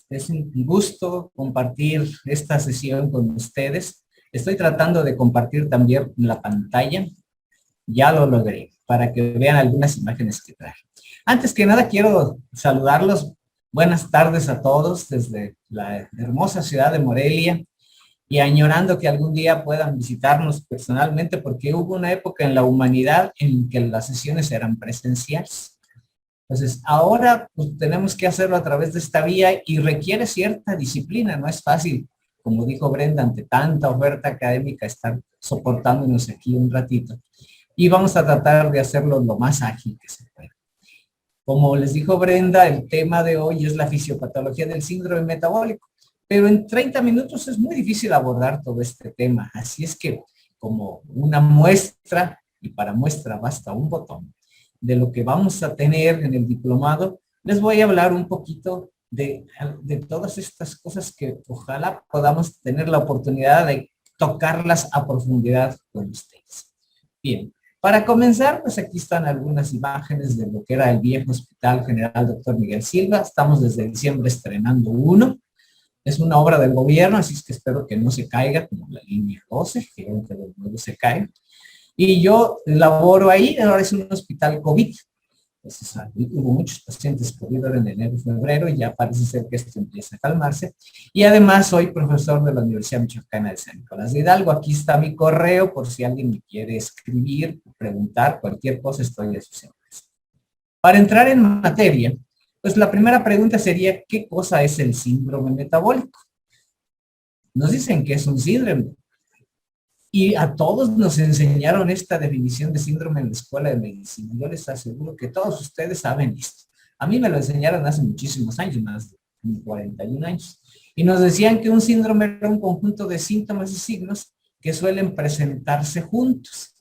Es un gusto compartir esta sesión con ustedes. Estoy tratando de compartir también la pantalla. Ya lo logré, para que vean algunas imágenes que traje. Antes que nada, quiero saludarlos. Buenas tardes a todos desde la hermosa ciudad de Morelia y añorando que algún día puedan visitarnos personalmente, porque hubo una época en la humanidad en que las sesiones eran presenciales. Entonces, ahora pues, tenemos que hacerlo a través de esta vía y requiere cierta disciplina, no es fácil, como dijo Brenda, ante tanta oferta académica, estar soportándonos aquí un ratito. Y vamos a tratar de hacerlo lo más ágil que se pueda. Como les dijo Brenda, el tema de hoy es la fisiopatología del síndrome metabólico, pero en 30 minutos es muy difícil abordar todo este tema, así es que como una muestra, y para muestra basta un botón, de lo que vamos a tener en el diplomado, les voy a hablar un poquito de todas estas cosas que ojalá podamos tener la oportunidad de tocarlas a profundidad con ustedes. Bien, para comenzar, pues aquí están algunas imágenes de lo que era el viejo Hospital General Dr. Miguel Silva. Estamos desde diciembre estrenando uno. Es una obra del gobierno, así es que espero que no se caiga como la línea 12, que luego se cae. Y yo laboro ahí, ahora es un hospital COVID. Entonces, hubo muchos pacientes COVID en enero y febrero y ya parece ser que esto empieza a calmarse. Y además soy profesor de la Universidad Michoacana de San Nicolás de Hidalgo. Aquí está mi correo por si alguien me quiere escribir, preguntar, cualquier cosa, estoy a sus órdenes. Para entrar en materia, pues la primera pregunta sería, ¿qué cosa es el síndrome metabólico? Nos dicen que es un síndrome. Y a todos nos enseñaron esta definición de síndrome en la escuela de medicina. Yo les aseguro que todos ustedes saben esto. A mí me lo enseñaron hace muchísimos años, más de 41 años. Y nos decían que un síndrome era un conjunto de síntomas y signos que suelen presentarse juntos.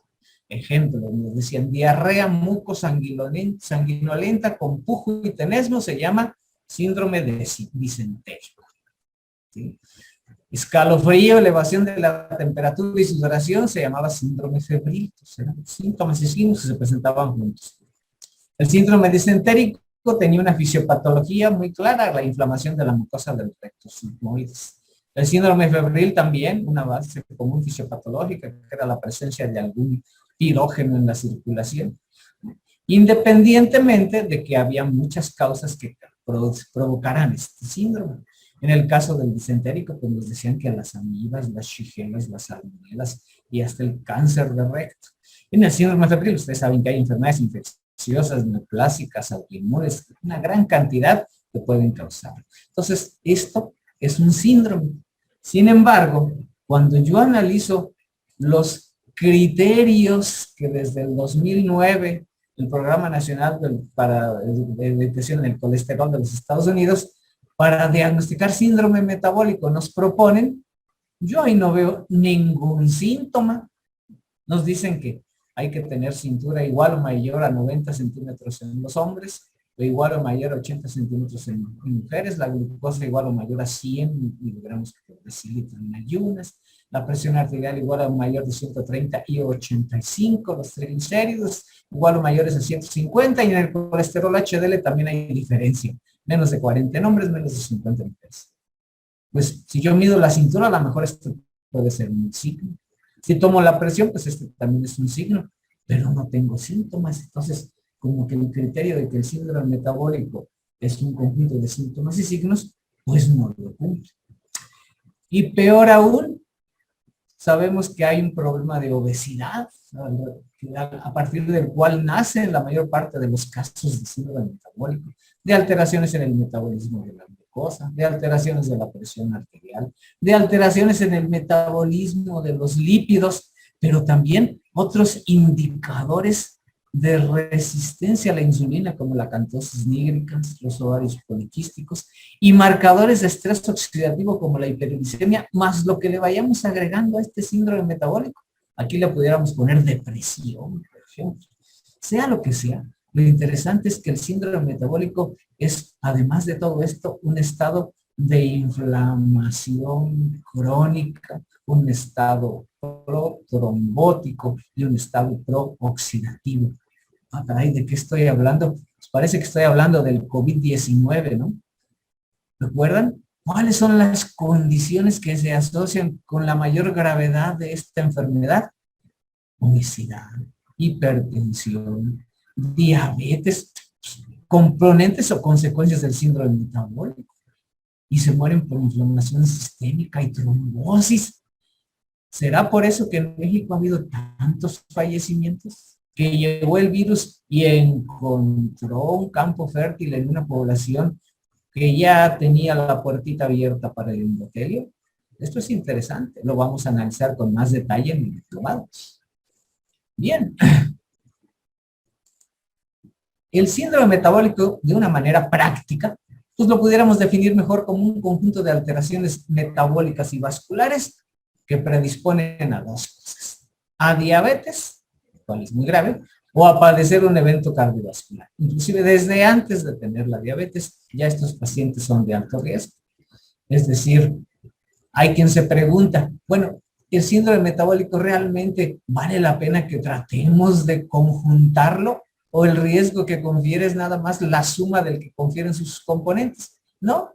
Ejemplo, nos decían diarrea mucosanguinolenta con pujo y tenesmo, se llama síndrome de disenterio. ¿Sí? Escalofrío, elevación de la temperatura y sudoración se llamaba síndrome febril. Eran síntomas y signos que se presentaban juntos. El síndrome disentérico tenía una fisiopatología muy clara, la inflamación de la mucosa del recto sigmoides. El síndrome febril también, una base común fisiopatológica, que era la presencia de algún pirógeno en la circulación, independientemente de que había muchas causas que provocaran este síndrome. En el caso del disentérico, pues nos decían que las amibas, las shigellas, las salmonelas y hasta el cáncer de recto. En el síndrome febril, ustedes saben que hay enfermedades infecciosas, neoplásicas, autoinmunes, una gran cantidad que pueden causar. Entonces, esto es un síndrome. Sin embargo, cuando yo analizo los criterios que desde el 2009 el Programa Nacional para Detección del Colesterol de los Estados Unidos para diagnosticar síndrome metabólico nos proponen, yo ahí no veo ningún síntoma. Nos dicen que hay que tener cintura igual o mayor a 90 centímetros en los hombres, o igual o mayor a 80 centímetros en mujeres, la glucosa igual o mayor a 100 miligramos por decilitro en ayunas, la presión arterial igual o mayor de 130 y 85, los triglicéridos igual o mayores a 150 y en el colesterol HDL también hay diferencia. Menos de 40 en hombres, menos de 50 en mujeres. Pues si yo mido la cintura, a lo mejor esto puede ser un signo. Si tomo la presión, pues este también es un signo, pero no tengo síntomas. Entonces, como que el criterio de que el síndrome metabólico es un conjunto de síntomas y signos, pues no lo cumple. Y peor aún, sabemos que hay un problema de obesidad, a partir del cual nacen la mayor parte de los casos de síndrome metabólico, de alteraciones en el metabolismo de la glucosa, de alteraciones de la presión arterial, de alteraciones en el metabolismo de los lípidos, pero también otros indicadores de resistencia a la insulina como la acantosis nígrica, los ovarios poliquísticos y marcadores de estrés oxidativo como la hiperglicemia, más lo que le vayamos agregando a este síndrome metabólico. Aquí le pudiéramos poner depresión, por ejemplo. Sea lo que sea, lo interesante es que el síndrome metabólico es, además de todo esto, un estado de inflamación crónica, un estado pro-trombótico y un estado pro-oxidativo. Ah, caray, ¿de qué estoy hablando? Pues parece que estoy hablando del COVID-19, ¿no? ¿Recuerdan? ¿Cuáles son las condiciones que se asocian con la mayor gravedad de esta enfermedad? Obesidad, hipertensión, diabetes, componentes o consecuencias del síndrome metabólico. Y se mueren por inflamación sistémica y trombosis. ¿Será por eso que en México ha habido tantos fallecimientos? Que llegó el virus y encontró un campo fértil en una población que ya tenía la puertita abierta para el endotelio. Esto es interesante, lo vamos a analizar con más detalle en el diplomado. Bien. El síndrome metabólico, de una manera práctica, pues lo pudiéramos definir mejor como un conjunto de alteraciones metabólicas y vasculares que predisponen a dos cosas: a diabetes, cual es muy grave, o a padecer un evento cardiovascular. Inclusive desde antes de tener la diabetes, ya estos pacientes son de alto riesgo. Es decir, hay quien se pregunta, bueno, ¿el síndrome metabólico realmente vale la pena que tratemos de conjuntarlo? ¿O el riesgo que confiere es nada más la suma del que confieren sus componentes? No,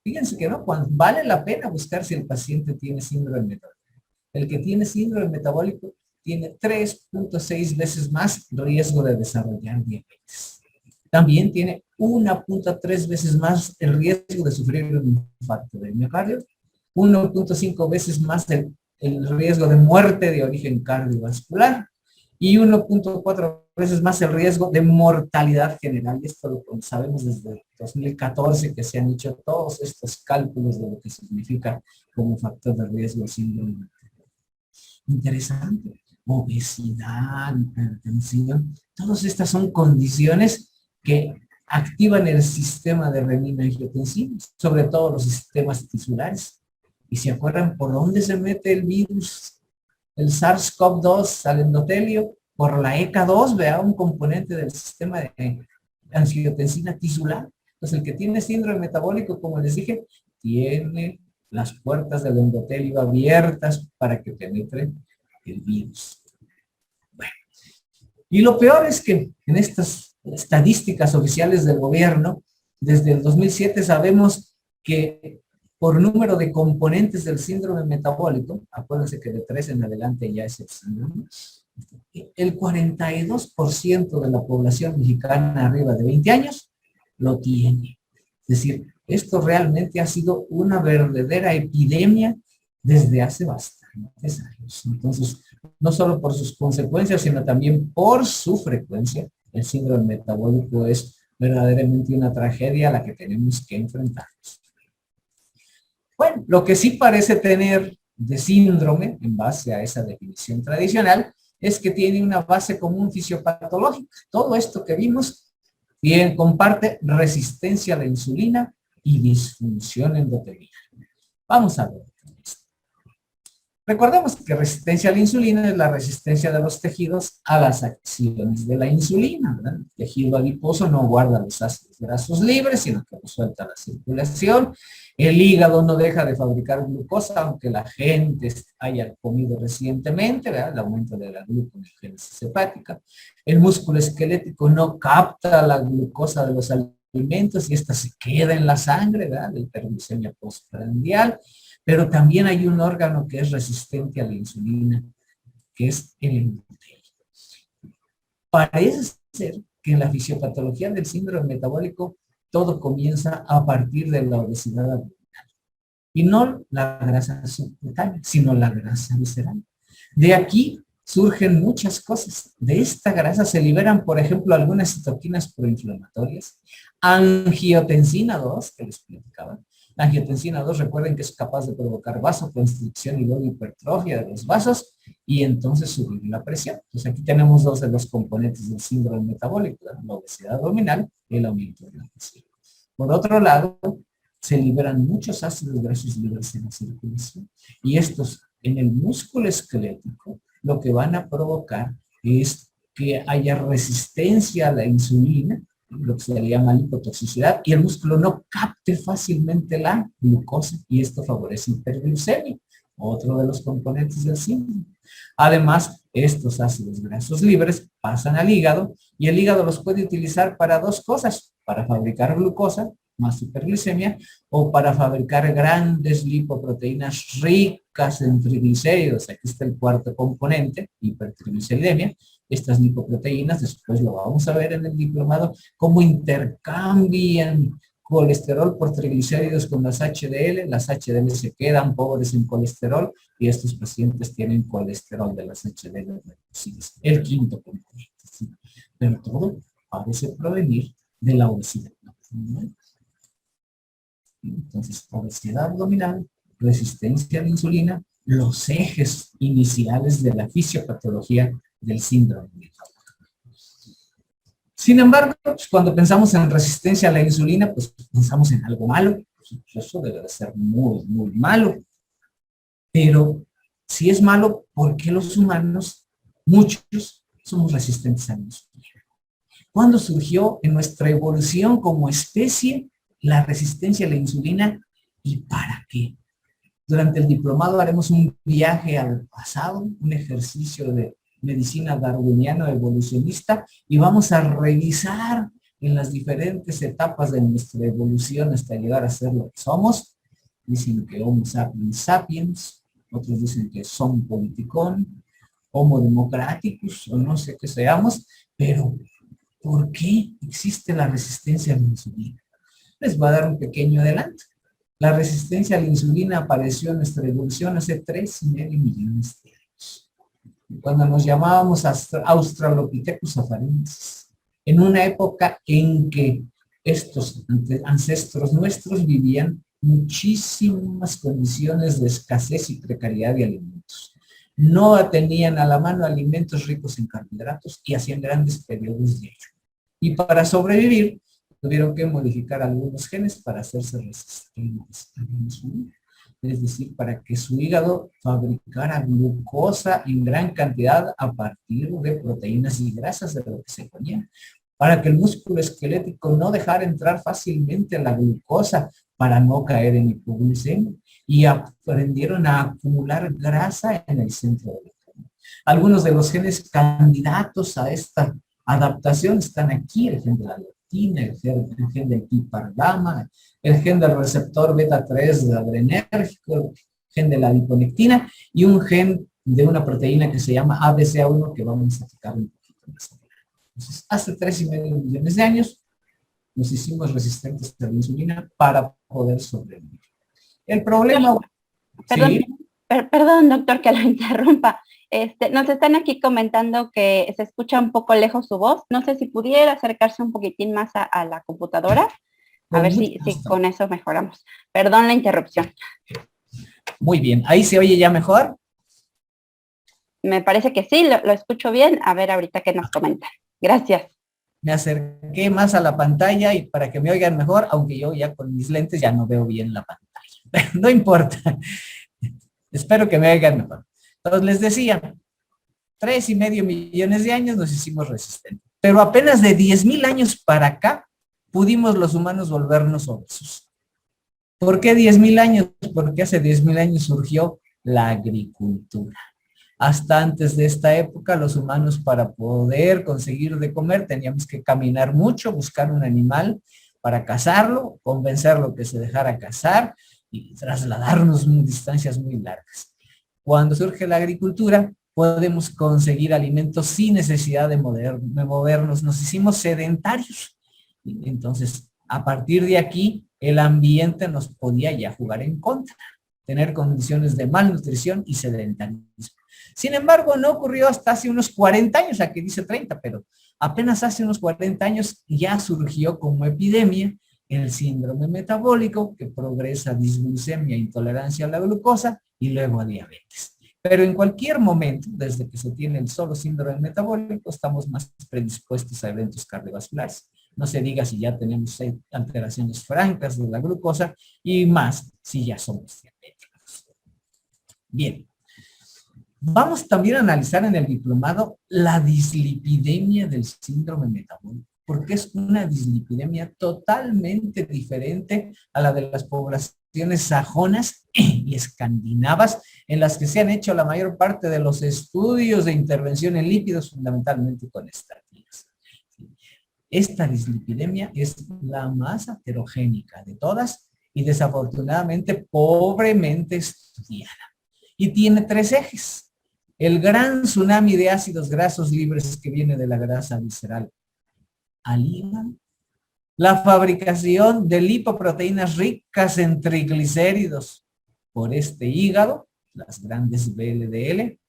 fíjense que no, cuando vale la pena buscar si el paciente tiene síndrome metabólico. El que tiene síndrome metabólico tiene 3.6 veces más riesgo de desarrollar diabetes. También tiene 1.3 veces más el riesgo de sufrir un infarto de miocardio, 1.5 veces más el riesgo de muerte de origen cardiovascular y 1.4 veces más el riesgo de mortalidad general. Y esto lo sabemos desde 2014 que se han hecho todos estos cálculos de lo que significa como factor de riesgo el síndrome. Interesante. Obesidad, hipertensión, todas estas son condiciones que activan el sistema de renina-angiotensina, sobre todo los sistemas tisulares. ¿Y se acuerdan por dónde se mete el virus? El SARS-CoV-2 al endotelio, por la ECA2, vea, un componente del sistema de angiotensina tisular. Entonces, el que tiene síndrome metabólico, como les dije, tiene las puertas del endotelio abiertas para que penetre el virus. Bueno, y lo peor es que en estas estadísticas oficiales del gobierno, desde el 2007 sabemos que por número de componentes del síndrome metabólico, acuérdense que de 3 en adelante ya es el síndrome, el 42% de la población mexicana arriba de 20 años lo tiene. Es decir, esto realmente ha sido una verdadera epidemia desde hace bastantes años. Entonces, no solo por sus consecuencias, sino también por su frecuencia, el síndrome metabólico es verdaderamente una tragedia a la que tenemos que enfrentarnos. Bueno, lo que sí parece tener de síndrome, en base a esa definición tradicional, es que tiene una base común fisiopatológica. Todo esto que vimos bien, comparte resistencia a la insulina y disfunción endotelial. Vamos a ver. Recordemos que resistencia a la insulina es la resistencia de los tejidos a las acciones de la insulina, ¿verdad? El tejido adiposo no guarda los ácidos grasos libres, sino que los suelta a la circulación. El hígado no deja de fabricar glucosa, aunque la gente haya comido recientemente, ¿verdad? El aumento de la gluconeogénesis hepática. El músculo esquelético no capta la glucosa de los alimentos y esta se queda en la sangre, ¿verdad? La hiperglucemia postprandial. Pero también hay un órgano que es resistente a la insulina, que es el endotelio. Parece ser que en la fisiopatología del síndrome metabólico todo comienza a partir de la obesidad abdominal. Y no la grasa subcutánea, sino la grasa visceral. De aquí surgen muchas cosas. De esta grasa se liberan, por ejemplo, algunas citoquinas proinflamatorias, angiotensina 2, que les platicaba. La angiotensina 2, recuerden que es capaz de provocar vasoconstricción y luego hipertrofia de los vasos y entonces subir la presión. Entonces aquí tenemos dos de los componentes del síndrome metabólico, la obesidad abdominal y el aumento de la presión. Por otro lado, se liberan muchos ácidos grasos libres en la circulación y estos en el músculo esquelético lo que van a provocar es que haya resistencia a la insulina, lo que se le llama lipotoxicidad, y el músculo no capte fácilmente la glucosa y esto favorece hiperglucemia, otro de los componentes del síndrome. Además, estos ácidos grasos libres pasan al hígado y el hígado los puede utilizar para dos cosas, para fabricar glucosa más hiperglicemia, o para fabricar grandes lipoproteínas ricas en triglicéridos. Aquí está el cuarto componente, hipertrigliceridemia. Estas lipoproteínas, después lo vamos a ver en el diplomado, cómo intercambian colesterol por triglicéridos con las HDL se quedan pobres en colesterol y estos pacientes tienen colesterol de las HDL reducidas. El quinto componente, ¿sí? Pero todo parece provenir de la obesidad, ¿no? Entonces, obesidad abdominal, resistencia a la insulina, los ejes iniciales de la fisiopatología del síndrome metabólico. Sin embargo, pues, cuando pensamos en resistencia a la insulina, pues pensamos en algo malo. Pues, eso debe de ser muy, muy malo. Pero si es malo, ¿por qué los humanos, muchos, somos resistentes a la insulina? ¿Cuándo surgió en nuestra evolución como especie la resistencia a la insulina y para qué? Durante el diplomado haremos un viaje al pasado, un ejercicio de medicina darwiniano evolucionista y vamos a revisar en las diferentes etapas de nuestra evolución hasta llegar a ser lo que somos. Dicen que Homo sapiens sapiens, otros dicen que son politicón, Homo democraticus o no sé qué seamos, pero ¿por qué existe la resistencia a la insulina? Les voy a dar un pequeño adelanto. La resistencia a la insulina apareció en nuestra evolución hace 3,5 millones de años. Cuando nos llamábamos Australopithecus afarensis, en una época en que estos ancestros nuestros vivían muchísimas condiciones de escasez y precariedad de alimentos. No tenían a la mano alimentos ricos en carbohidratos y hacían grandes periodos de ayuno. Y para sobrevivir, tuvieron que modificar algunos genes para hacerse resistentes a la insulina. Es decir, para que su hígado fabricara glucosa en gran cantidad a partir de proteínas y grasas de lo que se comía. Para que el músculo esquelético no dejara entrar fácilmente la glucosa para no caer en hipoglucemia. Y aprendieron a acumular grasa en el centro del cuerpo. Algunos de los genes candidatos a esta adaptación están aquí, el gen de la leptina, el gen del pipardama, el gen del receptor beta 3 de adrenérgico, el gen de la adiponectina y un gen de una proteína que se llama ABCA1 que vamos a explicar un poquito más adelante. Entonces, hace 3,5 millones de años nos hicimos resistentes a la insulina para poder sobrevivir. El problema... Perdón, ¿sí? perdón, doctor, que lo interrumpa. Nos están aquí comentando que se escucha un poco lejos su voz. No sé si pudiera acercarse un poquitín más a la computadora. A ver si con eso mejoramos. Perdón la interrupción. Muy bien. ¿Ahí se oye ya mejor? Me parece que sí, lo escucho bien. A ver ahorita qué nos comentan. Gracias. Me acerqué más a la pantalla y para que me oigan mejor, aunque yo ya con mis lentes ya no veo bien la pantalla. No importa. Espero que me oigan mejor. Entonces les decía, 3,5 millones de años nos hicimos resistentes. Pero apenas de 10,000 años para acá, pudimos los humanos volvernos obesos. ¿Por qué 10,000 años? Porque hace 10,000 años surgió la agricultura. Hasta antes de esta época, los humanos para poder conseguir de comer teníamos que caminar mucho, buscar un animal para cazarlo, convencerlo que se dejara cazar y trasladarnos distancias muy largas. Cuando surge la agricultura, podemos conseguir alimentos sin necesidad de movernos. Nos hicimos sedentarios. Entonces, a partir de aquí, el ambiente nos podía ya jugar en contra, tener condiciones de malnutrición y sedentarismo. Sin embargo, no ocurrió hasta hace unos 40 años, aquí dice 30, pero apenas hace unos 40 años ya surgió como epidemia el síndrome metabólico que progresa a disglucemia, intolerancia a la glucosa y luego a diabetes. Pero en cualquier momento, desde que se tiene el solo síndrome metabólico, estamos más predispuestos a eventos cardiovasculares. No se diga si ya tenemos alteraciones francas de la glucosa y más si ya somos diabéticos. Bien. Vamos también a analizar en el diplomado la dislipidemia del síndrome metabólico, porque es una dislipidemia totalmente diferente a la de las poblaciones sajonas y escandinavas, en las que se han hecho la mayor parte de los estudios de intervención en lípidos, fundamentalmente con estatinas. Esta dislipidemia es la más heterogénica de todas y desafortunadamente pobremente estudiada. Y tiene 3 ejes. El gran tsunami de ácidos grasos libres que viene de la grasa visceral al hígado, la fabricación de lipoproteínas ricas en triglicéridos por este hígado, las grandes VLDL,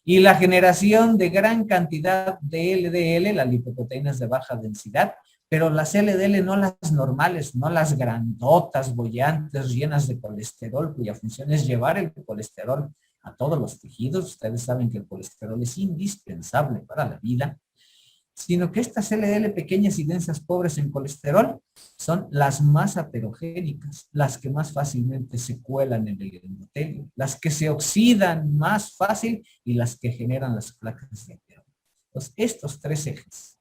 y la generación de gran cantidad de LDL, las lipoproteínas de baja densidad, pero las LDL no las normales, no las grandotas, bollantes, llenas de colesterol, cuya función es llevar el colesterol a todos los tejidos. Ustedes saben que el colesterol es indispensable para la vida, sino que estas LDL pequeñas y densas pobres en colesterol son las más aterogénicas, las que más fácilmente se cuelan en el endotelio, las que se oxidan más fácil y las que generan las placas de ateroma. Entonces, estos 3 ejes,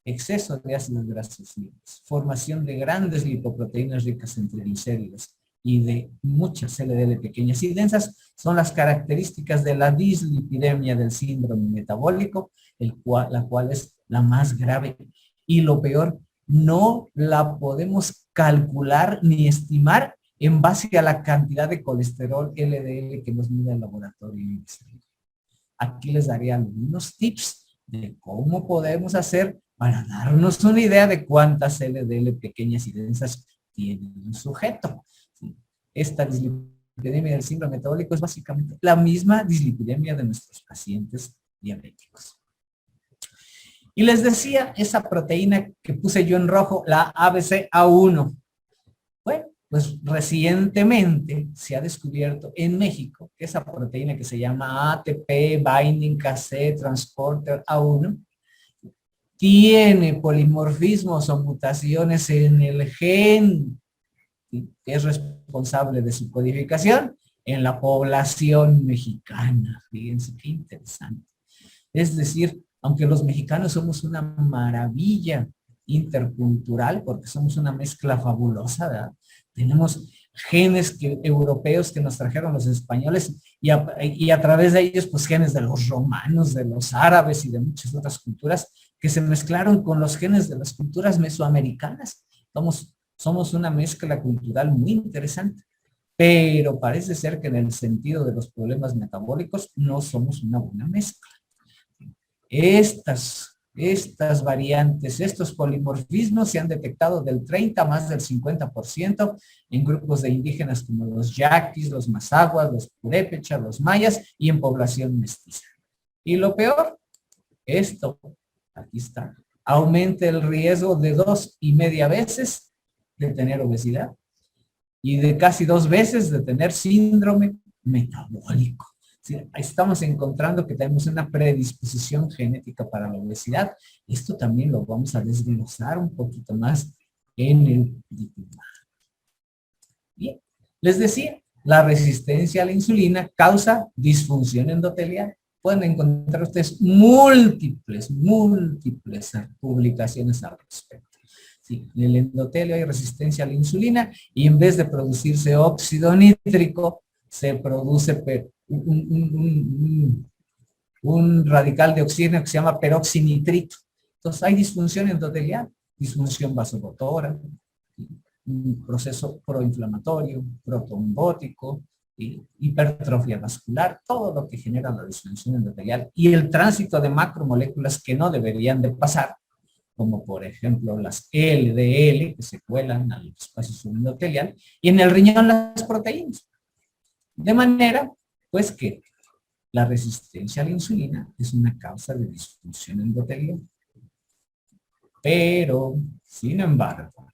exceso de ácidos grasos libres, formación de grandes lipoproteínas ricas en triglicéridos y de muchas LDL pequeñas y densas, son las características de la dislipidemia del síndrome metabólico, la cual es la más grave. Y lo peor, no la podemos calcular ni estimar en base a la cantidad de colesterol LDL que nos mide el laboratorio. Aquí les daré algunos tips de cómo podemos hacer para darnos una idea de cuántas LDL pequeñas y densas tiene un sujeto. Esta dislipidemia del síndrome metabólico es básicamente la misma dislipidemia de nuestros pacientes diabéticos. Y les decía, esa proteína que puse yo en rojo, la ABCA1. Bueno, pues recientemente se ha descubierto en México que esa proteína que se llama ATP Binding KC Transporter A1 tiene polimorfismos o mutaciones en el gen, ¿sí?, que es responsable de su codificación en la población mexicana. Fíjense qué interesante. Es decir, aunque los mexicanos somos una maravilla intercultural, porque somos una mezcla fabulosa, ¿verdad? Tenemos genes europeos que nos trajeron los españoles y a través de ellos, pues genes de los romanos, de los árabes y de muchas otras culturas que se mezclaron con los genes de las culturas mesoamericanas. Somos una mezcla cultural muy interesante, pero parece ser que en el sentido de los problemas metabólicos no somos una buena mezcla. Estas variantes, estos polimorfismos se han detectado del 30 a más del 50% en grupos de indígenas como los yaquis, los mazaguas, los purépechas, los mayas y en población mestiza. Y lo peor, esto, aquí está, aumenta el riesgo de 2,5 veces de tener obesidad y de casi 2 veces de tener síndrome metabólico. Estamos encontrando que tenemos una predisposición genética para la obesidad. Esto también lo vamos a desglosar un poquito más en el diplomado. Bien, les decía, la resistencia a la insulina causa disfunción endotelial. Pueden encontrar ustedes múltiples publicaciones al respecto. Sí, en el endotelio hay resistencia a la insulina y en vez de producirse óxido nítrico, se produce un radical de oxígeno que se llama peroxinitrito. Entonces hay disfunción endotelial, disfunción vasomotora, un proceso proinflamatorio, protrombótico, hipertrofia vascular, todo lo que genera la disfunción endotelial y el tránsito de macromoléculas que no deberían de pasar, como por ejemplo las LDL que se cuelan al espacio subendotelial y en el riñón las proteínas. De manera, pues que la resistencia a la insulina es una causa de disfunción endotelial. Pero, sin embargo,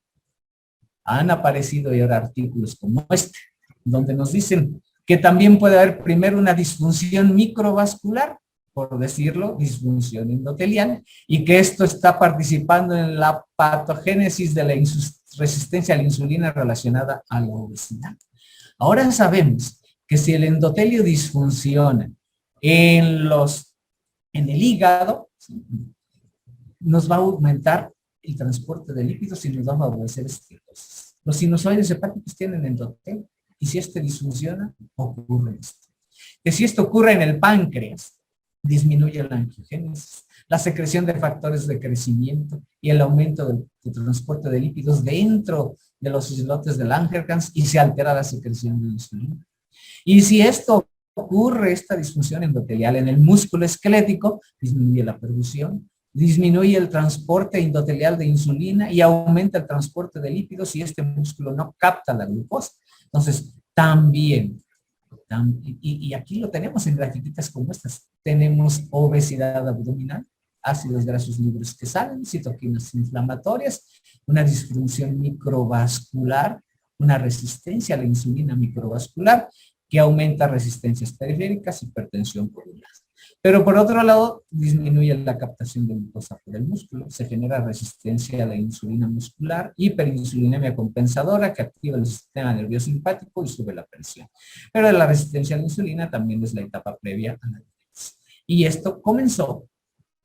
han aparecido ahora artículos como este, donde nos dicen que también puede haber primero una disfunción microvascular, por decirlo, disfunción endotelial, y que esto está participando en la patogénesis de la resistencia a la insulina relacionada a la obesidad. Ahora sabemos que si el endotelio disfunciona en el hígado, nos va a aumentar el transporte de lípidos y nos va a favorecer esteatosis. Los sinusoides hepáticos tienen endotelio y si este disfunciona, ocurre esto. Que si esto ocurre en el páncreas, disminuye la angiogénesis, la secreción de factores de crecimiento y el aumento del transporte de lípidos dentro de los islotes del Langerhans y se altera la secreción de insulina. Y si esto ocurre, esta disfunción endotelial en el músculo esquelético, disminuye la perfusión, disminuye el transporte endotelial de insulina y aumenta el transporte de lípidos y este músculo no capta la glucosa. Entonces, también, y aquí lo tenemos en grafiquitas como estas, tenemos obesidad abdominal, ácidos grasos libres que salen, citoquinas inflamatorias, una disfunción microvascular, una resistencia a la insulina microvascular que aumenta resistencias periféricas, hipertensión por un lado. Pero por otro lado, disminuye la captación de glucosa por el músculo, se genera resistencia a la insulina muscular, hiperinsulinemia compensadora que activa el sistema nervioso simpático y sube la presión. Pero la resistencia a la insulina también es la etapa previa a la diabetes. Y esto comenzó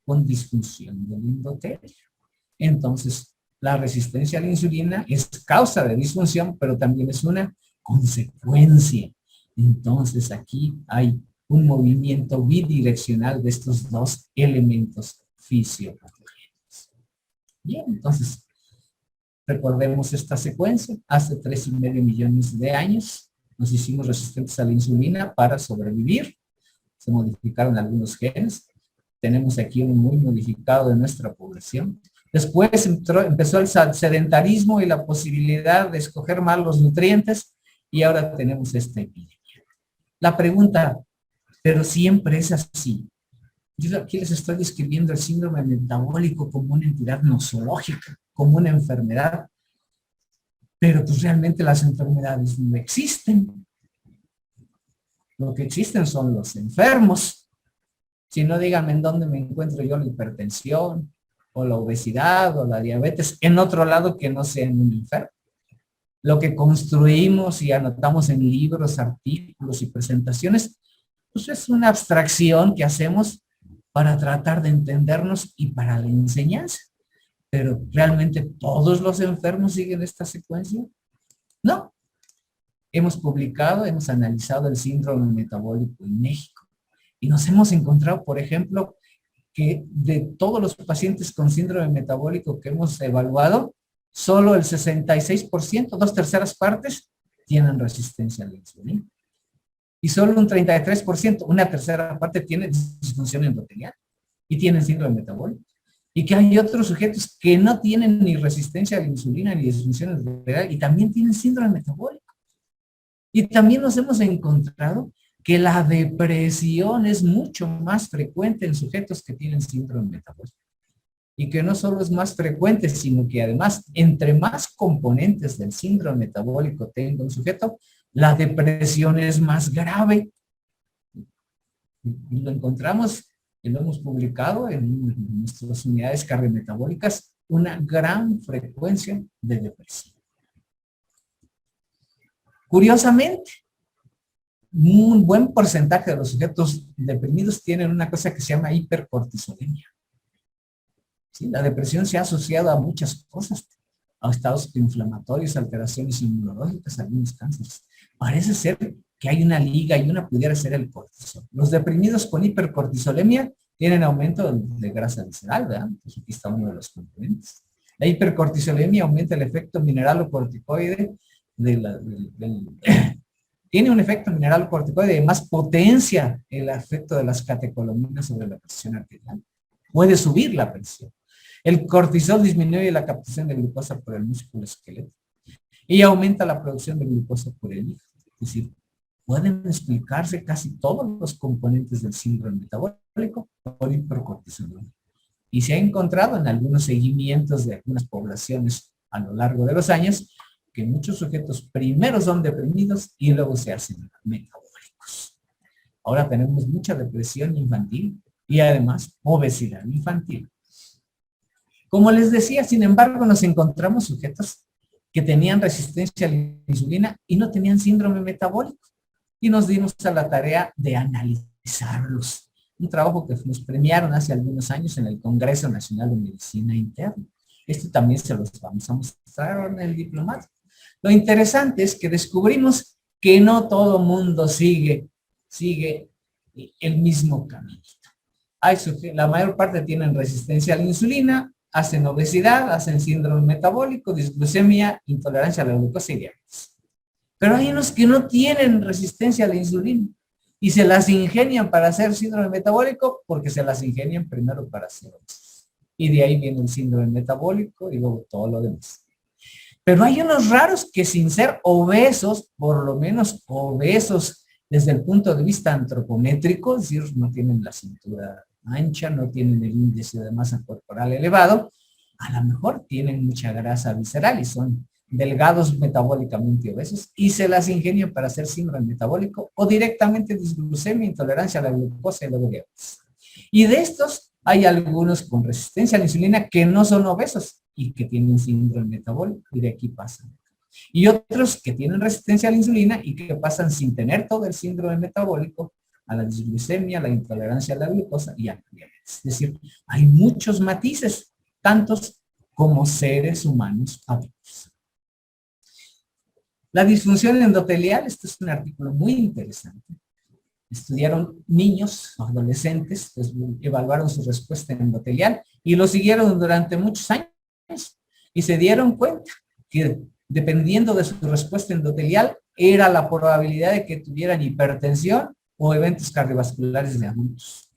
con disfunción del endotelio. Entonces, la resistencia a la insulina es causa de disfunción, pero también es una consecuencia. Entonces, aquí hay un movimiento bidireccional de estos dos elementos fisiopatogénicos. Bien, entonces, recordemos esta secuencia. Hace 3,5 millones de años nos hicimos resistentes a la insulina para sobrevivir. Se modificaron algunos genes. Tenemos aquí uno muy modificado de nuestra población. Después empezó el sedentarismo y la posibilidad de escoger mal los nutrientes y ahora tenemos esta epidemia. La pregunta, pero siempre es así. Yo aquí les estoy describiendo el síndrome metabólico como una entidad nosológica, como una enfermedad, pero pues realmente las enfermedades no existen. Lo que existen son los enfermos. Si no, díganme en dónde me encuentro yo la hipertensión, o la obesidad, o la diabetes, en otro lado que no sea en un enfermo. Lo que construimos y anotamos en libros, artículos y presentaciones, pues es una abstracción que hacemos para tratar de entendernos y para la enseñanza. Pero ¿realmente todos los enfermos siguen esta secuencia? No. Hemos publicado, hemos analizado el síndrome metabólico en México y nos hemos encontrado, por ejemplo, que de todos los pacientes con síndrome metabólico que hemos evaluado, solo el 66%, 2/3 partes, tienen resistencia a la insulina. Y solo un 33%, una tercera parte, tiene disfunción endotelial y tienen síndrome metabólico. Y que hay otros sujetos que no tienen ni resistencia a la insulina ni disfunción endotelial y también tienen síndrome metabólico. Y también nos hemos encontrado que la depresión es mucho más frecuente en sujetos que tienen síndrome metabólico. Y que no solo es más frecuente, sino que además, entre más componentes del síndrome metabólico tenga un sujeto, la depresión es más grave. Y lo encontramos, y lo hemos publicado en nuestras unidades cardiometabólicas, una gran frecuencia de depresión. Curiosamente, un buen porcentaje de los sujetos deprimidos tienen una cosa que se llama hipercortisolemia. ¿Sí? La depresión se ha asociado a muchas cosas, a estados inflamatorios, alteraciones inmunológicas, algunos cánceres. Parece ser que hay una liga y una pudiera ser el cortisol. Los deprimidos con hipercortisolemia tienen aumento de grasa visceral, ¿verdad? Pues aquí está uno de los componentes. La hipercortisolemia aumenta el efecto mineralocorticoide tiene un efecto mineralocorticoide de más potencia el efecto de las catecolaminas sobre la presión arterial. Puede subir la presión. El cortisol disminuye la captación de glucosa por el músculo esquelético y aumenta la producción de glucosa por el hígado. Es decir, pueden explicarse casi todos los componentes del síndrome metabólico por hipercortisolemia. Y se ha encontrado en algunos seguimientos de algunas poblaciones a lo largo de los años que muchos sujetos primero son deprimidos y luego se hacen metabólicos. Ahora tenemos mucha depresión infantil y además obesidad infantil. Como les decía, sin embargo, nos encontramos sujetos que tenían resistencia a la insulina y no tenían síndrome metabólico. Y nos dimos a la tarea de analizarlos. Un trabajo que nos premiaron hace algunos años en el Congreso Nacional de Medicina Interna. Esto también se los vamos a mostrar en el diplomado. Lo interesante es que descubrimos que no todo mundo sigue el mismo camino. La mayor parte tienen resistencia a la insulina, hacen obesidad, hacen síndrome metabólico, disglucemia, intolerancia a la glucosa y diabetes. Pero hay unos que no tienen resistencia a la insulina y se las ingenian para hacer síndrome metabólico porque se las ingenian primero para hacer obesos. Y de ahí viene el síndrome metabólico y luego todo lo demás. Pero hay unos raros que sin ser obesos, por lo menos obesos desde el punto de vista antropométrico, es decir, no tienen la cintura ancha, no tienen el índice de masa corporal elevado, a lo mejor tienen mucha grasa visceral y son delgados metabólicamente obesos y se las ingenian para hacer síndrome metabólico o directamente disglucemia, intolerancia a la glucosa y luego diabetes. Y de estos hay algunos con resistencia a la insulina que no son obesos y que tienen síndrome metabólico y de aquí pasan. Y otros que tienen resistencia a la insulina y que pasan sin tener todo el síndrome metabólico a la disglucemia, a la intolerancia a la glucosa y a la diabetes. Es decir, hay muchos matices, tantos como seres humanos adultos. La disfunción endotelial, este es un artículo muy interesante. Estudiaron niños, adolescentes, pues, evaluaron su respuesta endotelial y lo siguieron durante muchos años y se dieron cuenta que dependiendo de su respuesta endotelial era la probabilidad de que tuvieran hipertensión o eventos cardiovasculares de adultos.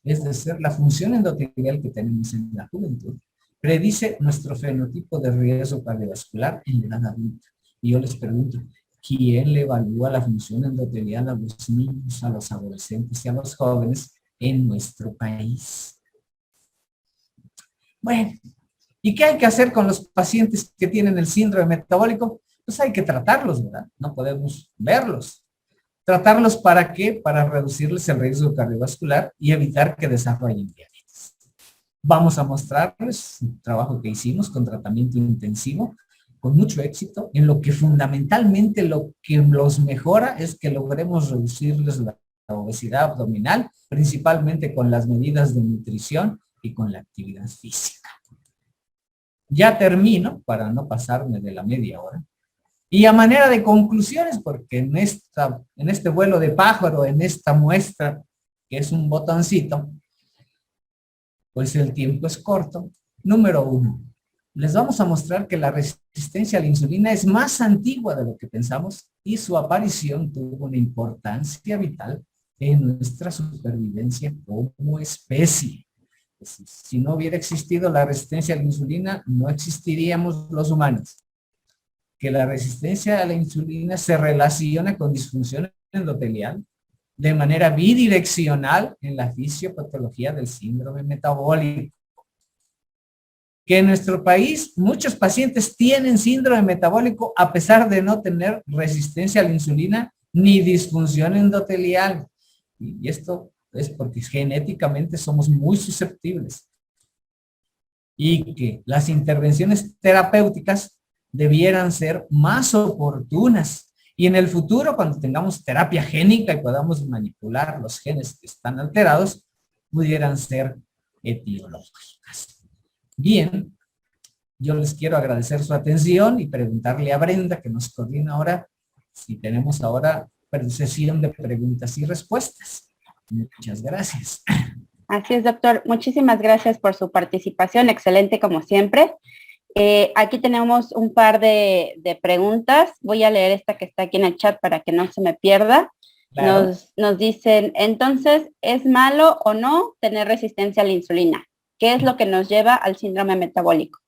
Es decir, la función endotelial que tenemos en la juventud predice nuestro fenotipo de riesgo cardiovascular en la edad adulta. Y yo les pregunto, ¿quién le evalúa la función endotelial a los niños, a los adolescentes y a los jóvenes en nuestro país? Bueno, ¿y qué hay que hacer con los pacientes que tienen el síndrome metabólico? Pues hay que tratarlos, ¿verdad? No podemos verlos. ¿Tratarlos para qué? Para reducirles el riesgo cardiovascular y evitar que desarrollen diabetes. Vamos a mostrarles un trabajo que hicimos con tratamiento intensivo, con mucho éxito, en lo que fundamentalmente lo que los mejora es que logremos reducirles la obesidad abdominal, principalmente con las medidas de nutrición y con la actividad física. Ya termino, para no pasarme de la media hora. Y a manera de conclusiones, porque en este vuelo de pájaro, en esta muestra, que es un botoncito, pues el tiempo es corto. Número 1. Les vamos a mostrar que la resistencia a la insulina es más antigua de lo que pensamos y su aparición tuvo una importancia vital en nuestra supervivencia como especie. Si no hubiera existido la resistencia a la insulina, no existiríamos los humanos. Que la resistencia a la insulina se relaciona con disfunción endotelial de manera bidireccional en la fisiopatología del síndrome metabólico. Que en nuestro país muchos pacientes tienen síndrome metabólico a pesar de no tener resistencia a la insulina ni disfunción endotelial. Y esto es porque genéticamente somos muy susceptibles. Y que las intervenciones terapéuticas debieran ser más oportunas. Y en el futuro, cuando tengamos terapia génica y podamos manipular los genes que están alterados, pudieran ser etiológicas. Bien, yo les quiero agradecer su atención y preguntarle a Brenda, que nos coordina ahora, si tenemos ahora sesión de preguntas y respuestas. Muchas gracias. Así es, doctor. Muchísimas gracias por su participación. Excelente, como siempre. Aquí tenemos un par de preguntas. Voy a leer esta que está aquí en el chat para que no se me pierda. Claro. Nos dicen, entonces, ¿es malo o no tener resistencia a la insulina? ¿Qué es lo que nos lleva al síndrome metabólico?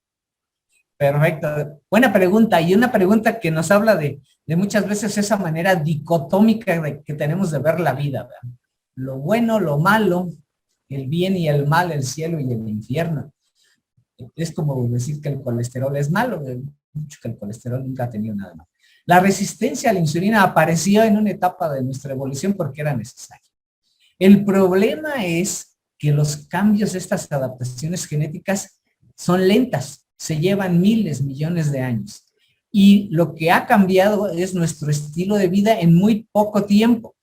Perfecto. Buena pregunta. Y una pregunta que nos habla de muchas veces esa manera dicotómica que tenemos de ver la vida, ¿verdad? Lo bueno, lo malo, el bien y el mal, el cielo y el infierno. Es como decir que el colesterol es malo, mucho que el colesterol nunca ha tenido nada malo. La resistencia a la insulina apareció en una etapa de nuestra evolución porque era necesaria. El problema es que los cambios de estas adaptaciones genéticas son lentas, se llevan miles, millones de años. Y lo que ha cambiado es nuestro estilo de vida en muy poco tiempo.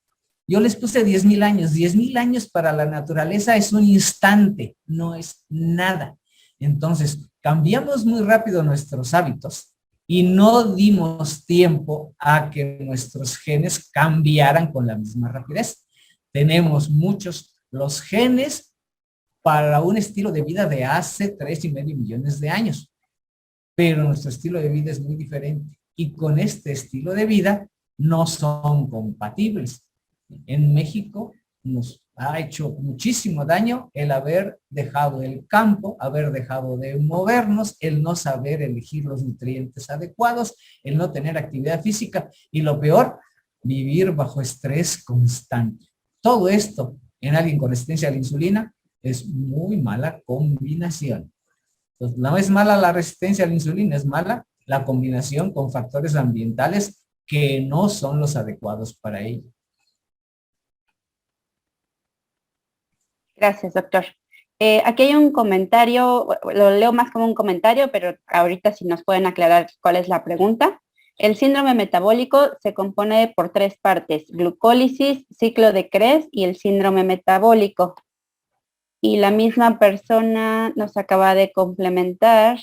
Yo les puse 10,000 años. 10,000 años para la naturaleza es un instante, no es nada. Entonces, cambiamos muy rápido nuestros hábitos y no dimos tiempo a que nuestros genes cambiaran con la misma rapidez. Tenemos los genes para un estilo de vida de hace 3,5 millones de años. Pero nuestro estilo de vida es muy diferente. Y con este estilo de vida no son compatibles. En México nos ha hecho muchísimo daño el haber dejado el campo, haber dejado de movernos, el no saber elegir los nutrientes adecuados, el no tener actividad física y lo peor, vivir bajo estrés constante. Todo esto en alguien con resistencia a la insulina es muy mala combinación. Entonces, no es mala la resistencia a la insulina, es mala la combinación con factores ambientales que no son los adecuados para ello. Gracias, doctor. Aquí hay un comentario, lo leo más como un comentario, pero ahorita si nos pueden aclarar cuál es la pregunta. El síndrome metabólico se compone por 3 partes: glucólisis, ciclo de Krebs y el síndrome metabólico. Y la misma persona nos acaba de complementar,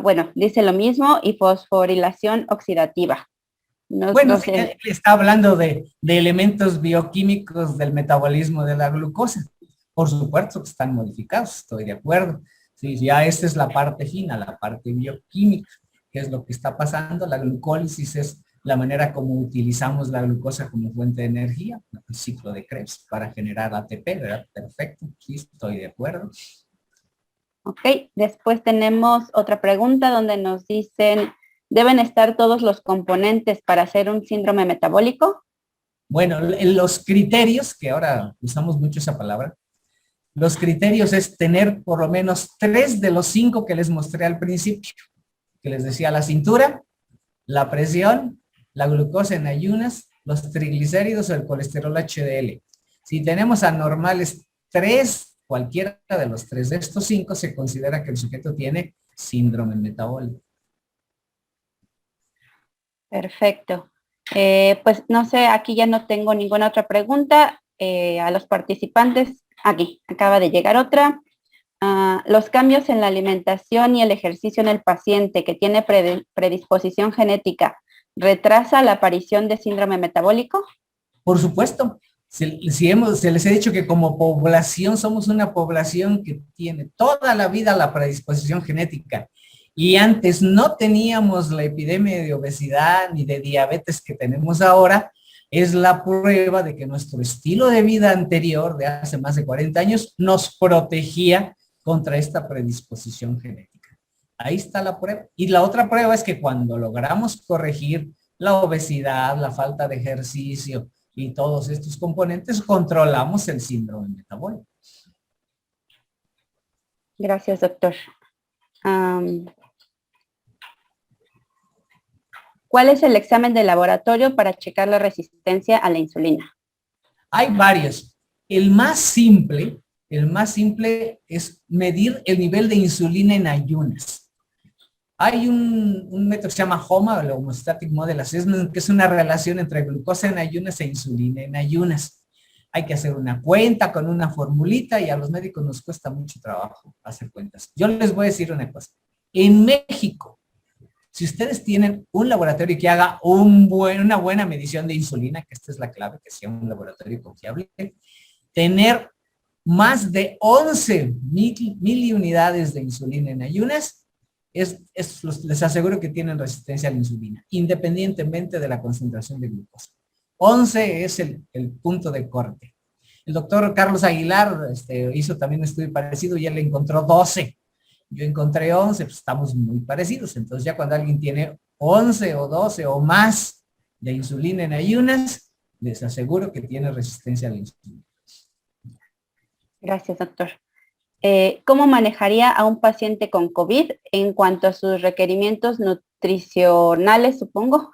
bueno, dice lo mismo, y fosforilación oxidativa. Bueno, sí, él está hablando de elementos bioquímicos del metabolismo de la glucosa. Por supuesto que están modificados, estoy de acuerdo. Sí, ya esta es la parte fina, la parte bioquímica, que es lo que está pasando. La glucólisis es la manera como utilizamos la glucosa como fuente de energía, el ciclo de Krebs para generar ATP, ¿verdad? Perfecto, sí, estoy de acuerdo. Ok, después tenemos otra pregunta donde nos dicen, ¿deben estar todos los componentes para hacer un síndrome metabólico? Bueno, los criterios, que ahora usamos mucho esa palabra, los criterios es tener por lo menos 3 de los 5 que les mostré al principio, que les decía: la cintura, la presión, la glucosa en ayunas, los triglicéridos o el colesterol HDL. Si tenemos anormales 3, cualquiera de los 3 de estos 5, se considera que el sujeto tiene síndrome metabólico. Perfecto. Pues no sé, aquí ya no tengo ninguna otra pregunta. A los participantes, aquí acaba de llegar otra. Los cambios en la alimentación y el ejercicio en el paciente que tiene predisposición genética, ¿retrasa la aparición de síndrome metabólico? Por supuesto. Se les he dicho que como población somos una población que tiene toda la vida la predisposición genética. Y antes no teníamos la epidemia de obesidad ni de diabetes que tenemos ahora. Es la prueba de que nuestro estilo de vida anterior, de hace más de 40 años, nos protegía contra esta predisposición genética. Ahí está la prueba. Y la otra prueba es que cuando logramos corregir la obesidad, la falta de ejercicio y todos estos componentes, controlamos el síndrome metabólico. Gracias, doctor. ¿Cuál es el examen de laboratorio para checar la resistencia a la insulina? Hay varios. El más simple es medir el nivel de insulina en ayunas. Hay un método que se llama HOMA, el Homeostatic Model Assessment, que es una relación entre glucosa en ayunas e insulina en ayunas. Hay que hacer una cuenta con una formulita y a los médicos nos cuesta mucho trabajo hacer cuentas. Yo les voy a decir una cosa. En México, si ustedes tienen un laboratorio que haga una buena medición de insulina, que esta es la clave, que sea un laboratorio confiable, tener más de 11 miliunidades de insulina en ayunas, les aseguro que tienen resistencia a la insulina, independientemente de la concentración de glucosa. 11 es el punto de corte. El doctor Carlos Aguilar hizo también un estudio parecido y él encontró 12. Yo encontré 11, pues estamos muy parecidos. Entonces ya cuando alguien tiene 11 o 12 o más de insulina en ayunas, les aseguro que tiene resistencia a la insulina. Gracias, doctor. ¿Cómo manejaría a un paciente con COVID en cuanto a sus requerimientos nutricionales, supongo?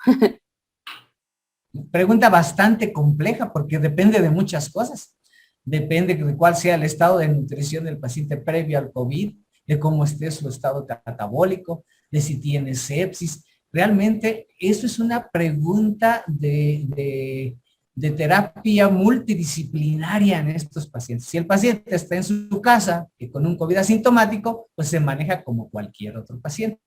Pregunta bastante compleja porque depende de muchas cosas. Depende de cuál sea el estado de nutrición del paciente previo al COVID, de cómo esté su estado catabólico, de si tiene sepsis. Realmente eso es una pregunta de terapia multidisciplinaria en estos pacientes. Si el paciente está en su casa y con un COVID asintomático, pues se maneja como cualquier otro paciente.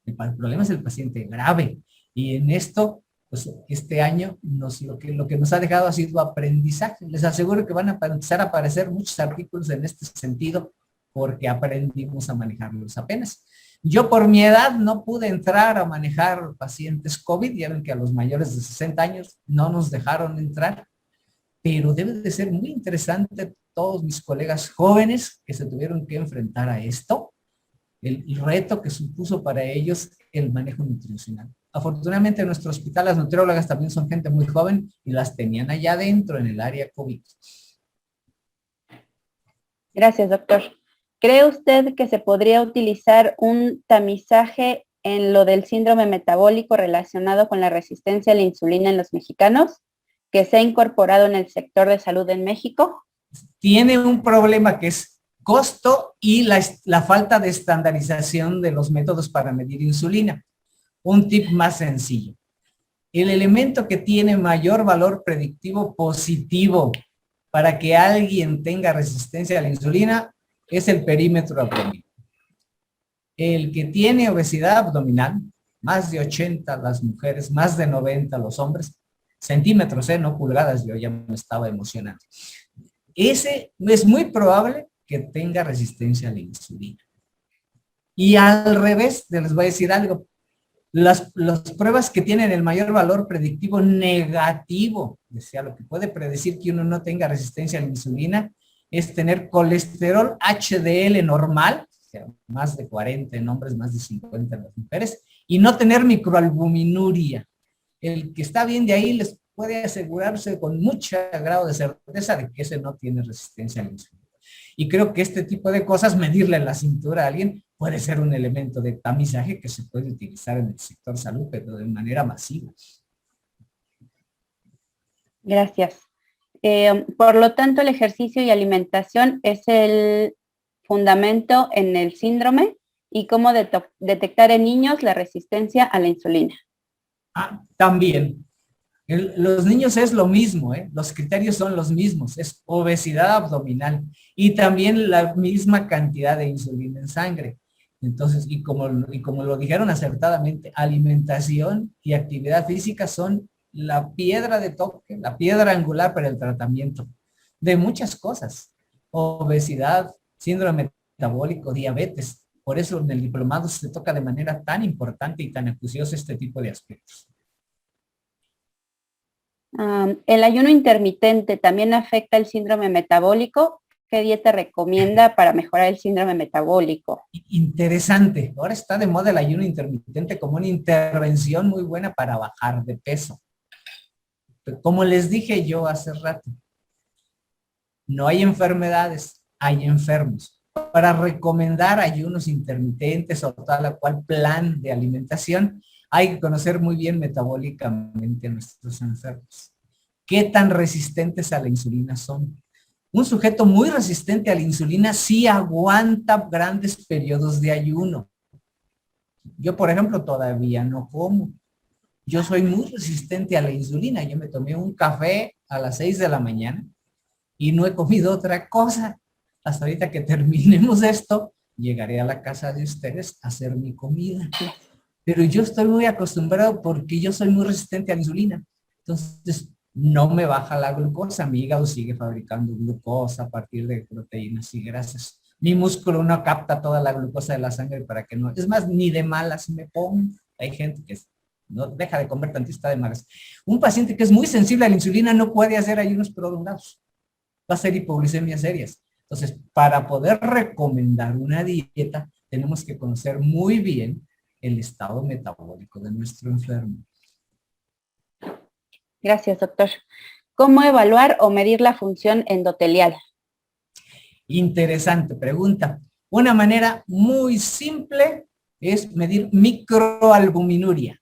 El problema es el paciente grave y en esto Pues este año lo que nos ha dejado ha sido aprendizaje. Les aseguro que van a empezar a aparecer muchos artículos en este sentido porque aprendimos a manejarlos apenas. Yo por mi edad no pude entrar a manejar pacientes COVID, ya ven que a los mayores de 60 años no nos dejaron entrar, pero debe de ser muy interesante todos mis colegas jóvenes que se tuvieron que enfrentar a esto, el reto que supuso para ellos el manejo nutricional. Afortunadamente en nuestro hospital las nutriólogas también son gente muy joven y las tenían allá adentro en el área COVID. Gracias, doctor. ¿Cree usted que se podría utilizar un tamizaje en lo del síndrome metabólico relacionado con la resistencia a la insulina en los mexicanos, que se ha incorporado en el sector de salud en México? Tiene un problema que es costo y la falta de estandarización de los métodos para medir insulina. Un tip más sencillo. El elemento que tiene mayor valor predictivo positivo para que alguien tenga resistencia a la insulina es el perímetro abdominal. El que tiene obesidad abdominal, más de 80 las mujeres, más de 90 los hombres, centímetros, no pulgadas, yo ya me estaba emocionando. Ese es muy probable que tenga resistencia a la insulina. Y al revés, les voy a decir algo. Las pruebas que tienen el mayor valor predictivo negativo, o sea, lo que puede predecir que uno no tenga resistencia a la insulina, es tener colesterol HDL normal, o sea, más de 40 en hombres, más de 50 en las mujeres, y no tener microalbuminuria. El que está bien de ahí les puede asegurarse con mucho grado de certeza de que ese no tiene resistencia a la insulina. Y creo que este tipo de cosas, medirle la cintura a alguien, puede ser un elemento de tamizaje que se puede utilizar en el sector salud, pero de manera masiva. Gracias. Por lo tanto, el ejercicio y alimentación es el fundamento en el síndrome y cómo detectar en niños la resistencia a la insulina. También. Los niños es lo mismo, los criterios son los mismos, es obesidad abdominal y también la misma cantidad de insulina en sangre. Entonces, y como lo dijeron acertadamente, alimentación y actividad física son la piedra de toque, la piedra angular para el tratamiento de muchas cosas. Obesidad, síndrome metabólico, diabetes. Por eso en el diplomado se toca de manera tan importante y tan acuciosa este tipo de aspectos. ¿El ayuno intermitente también afecta el síndrome metabólico? ¿Qué dieta recomienda para mejorar el síndrome metabólico? Interesante. Ahora está de moda el ayuno intermitente como una intervención muy buena para bajar de peso. Como les dije yo hace rato, no hay enfermedades, hay enfermos. Para recomendar ayunos intermitentes o tal cual plan de alimentación, hay que conocer muy bien metabólicamente a nuestros enfermos. ¿Qué tan resistentes a la insulina son? Un sujeto muy resistente a la insulina sí aguanta grandes periodos de ayuno. Yo, por ejemplo, todavía no como. Yo soy muy resistente a la insulina. Yo me tomé un café a las 6 de la mañana y no he comido otra cosa. Hasta ahorita que terminemos esto, llegaré a la casa de ustedes a hacer mi comida. Pero yo estoy muy acostumbrado porque yo soy muy resistente a la insulina. Entonces, no me baja la glucosa. Mi hígado sigue fabricando glucosa a partir de proteínas y grasas. Mi músculo no capta toda la glucosa de la sangre para que no... Es más, ni de malas me pongo. Hay gente que no deja de comer tantista de malas. Un paciente que es muy sensible a la insulina no puede hacer ayunos prolongados. Va a ser hipoglucemias serias. Entonces, para poder recomendar una dieta, tenemos que conocer muy bien el estado metabólico de nuestro enfermo. Gracias, doctor. ¿Cómo evaluar o medir la función endotelial? Interesante pregunta. Una manera muy simple es medir microalbuminuria.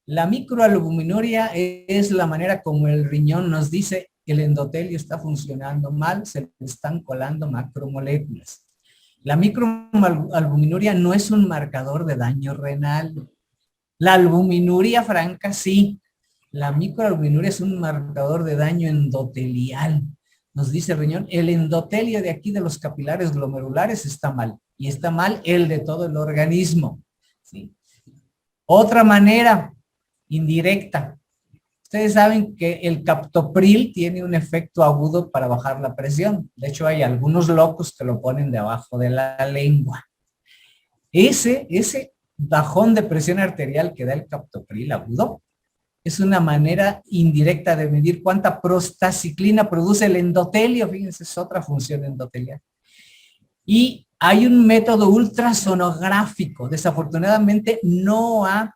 La microalbuminuria es la manera como el riñón nos dice que el endotelio está funcionando mal, se le están colando macromoléculas. La microalbuminuria no es un marcador de daño renal. La albuminuria franca sí. La microalbuminuria es un marcador de daño endotelial. Nos dice el riñón, el endotelio de aquí de los capilares glomerulares está mal. Y está mal el de todo el organismo. ¿Sí? Otra manera, indirecta. Ustedes saben que el captopril tiene un efecto agudo para bajar la presión. De hecho, hay algunos locos que lo ponen debajo de la lengua. Ese bajón de presión arterial que da el captopril agudo es una manera indirecta de medir cuánta prostaciclina produce el endotelio. Fíjense, es otra función endotelial. Y hay un método ultrasonográfico. Desafortunadamente no ha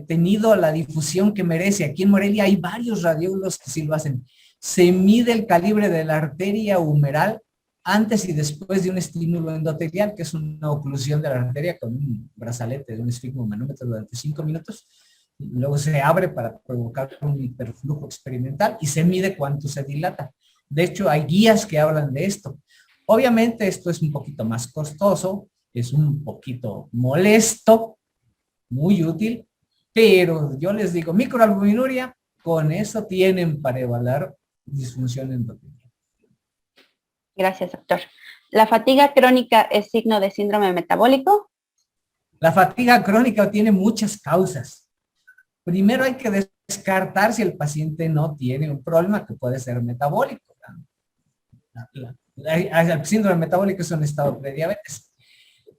tenido la difusión que merece. Aquí en Morelia hay varios radiólogos que sí lo hacen. Se mide el calibre de la arteria humeral antes y después de un estímulo endotelial, que es una oclusión de la arteria con un brazalete de un esfigmomanómetro durante 5 minutos. Luego se abre para provocar un hiperflujo experimental y se mide cuánto se dilata. De hecho, hay guías que hablan de esto. Obviamente esto es un poquito más costoso, es un poquito molesto, muy útil, pero yo les digo, microalbuminuria, con eso tienen para evaluar disfunción endotelial. Gracias, doctor. ¿La fatiga crónica es signo de síndrome metabólico? La fatiga crónica tiene muchas causas. Primero hay que descartar si el paciente no tiene un problema que puede ser metabólico. El síndrome metabólico es un estado prediabetes.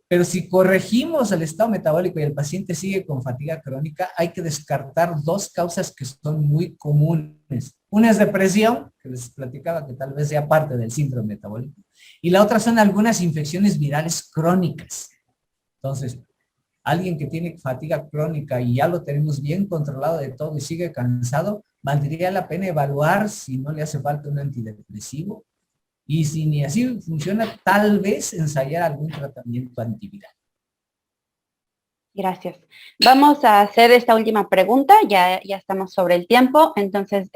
Pero si corregimos el estado metabólico y el paciente sigue con fatiga crónica, hay que descartar 2 causas que son muy comunes. Una es depresión, que les platicaba que tal vez sea parte del síndrome metabólico. Y la otra son algunas infecciones virales crónicas. Entonces, alguien que tiene fatiga crónica y ya lo tenemos bien controlado de todo y sigue cansado, valdría la pena evaluar si no le hace falta un antidepresivo. Y si ni así funciona, tal vez ensayar algún tratamiento antiviral. Gracias. Vamos a hacer esta última pregunta, ya estamos sobre el tiempo, entonces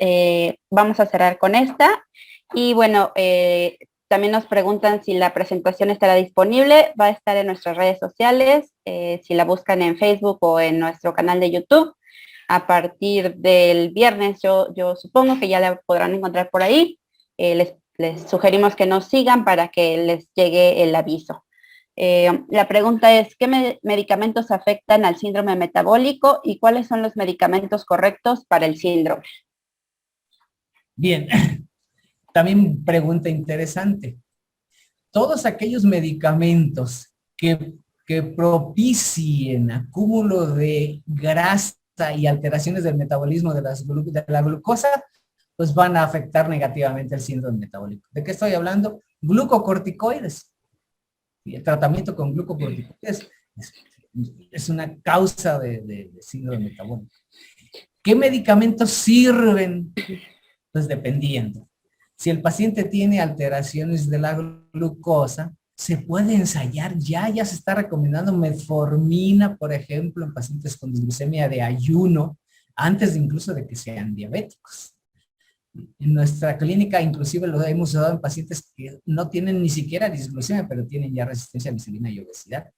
vamos a cerrar con esta. Y bueno, también nos preguntan si la presentación estará disponible, va a estar en nuestras redes sociales, si la buscan en Facebook o en nuestro canal de YouTube. A partir del viernes, yo supongo que ya la podrán encontrar por ahí. Les sugerimos que nos sigan para que les llegue el aviso. La pregunta es, ¿qué medicamentos afectan al síndrome metabólico y cuáles son los medicamentos correctos para el síndrome? Bien, también pregunta interesante. Todos aquellos medicamentos que propicien acúmulo de grasa y alteraciones del metabolismo de la glucosa, pues van a afectar negativamente el síndrome metabólico. ¿De qué estoy hablando? Glucocorticoides. Y el tratamiento con glucocorticoides es una causa de síndrome metabólico. ¿Qué medicamentos sirven? Pues dependiendo. Si el paciente tiene alteraciones de la glucosa, se puede ensayar ya se está recomendando metformina, por ejemplo, en pacientes con disglucemia de ayuno, antes incluso de que sean diabéticos. En nuestra clínica inclusive lo hemos usado en pacientes que no tienen ni siquiera disglucemia, pero tienen ya resistencia a la insulina y obesidad.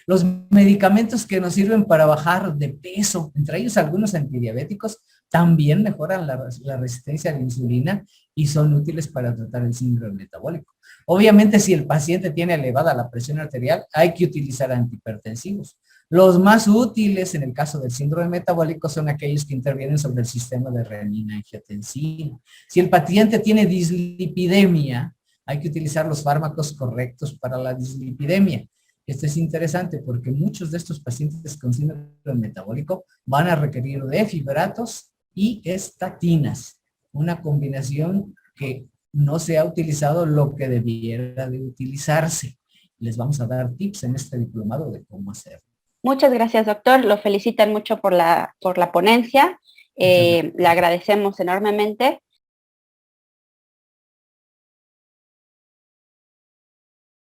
Los medicamentos que nos sirven para bajar de peso, entre ellos algunos antidiabéticos, también mejoran la resistencia a la insulina y son útiles para tratar el síndrome metabólico. Obviamente, si el paciente tiene elevada la presión arterial, hay que utilizar antihipertensivos. Los más útiles en el caso del síndrome metabólico son aquellos que intervienen sobre el sistema de renina-angiotensina. Si el paciente tiene dislipidemia, hay que utilizar los fármacos correctos para la dislipidemia. Esto es interesante porque muchos de estos pacientes con síndrome metabólico van a requerir de fibratos y estatinas, una combinación que no se ha utilizado lo que debiera de utilizarse. Les vamos a dar tips en este diplomado de cómo hacerlo. Muchas gracias, doctor. Lo felicitan mucho por la ponencia. Le agradecemos enormemente.